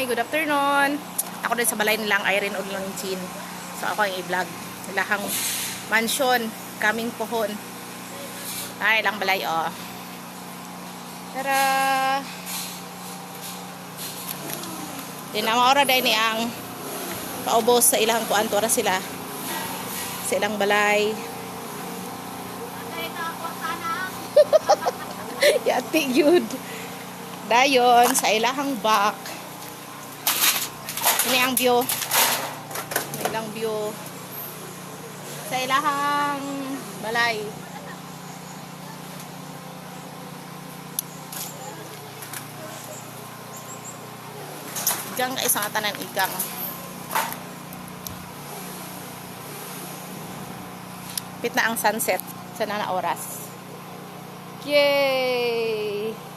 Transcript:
good afternoon. Ako din sa balay nilang Irene Odlangchin. So ako ang i-vlog. Ilahang mansion, kaming pohon. Ay, ilang balay oh. Tara. Dinama ora dai ni ang paubos sa ilang kuan tora sila. Sa ilang balay. Yati yun. Dayon sa ilahang back. Ini ang view. Ini ilang view. Sa ilahang balay. Igang ka isang atanan igang. Pit na ang sunset sa nana oras. Yay!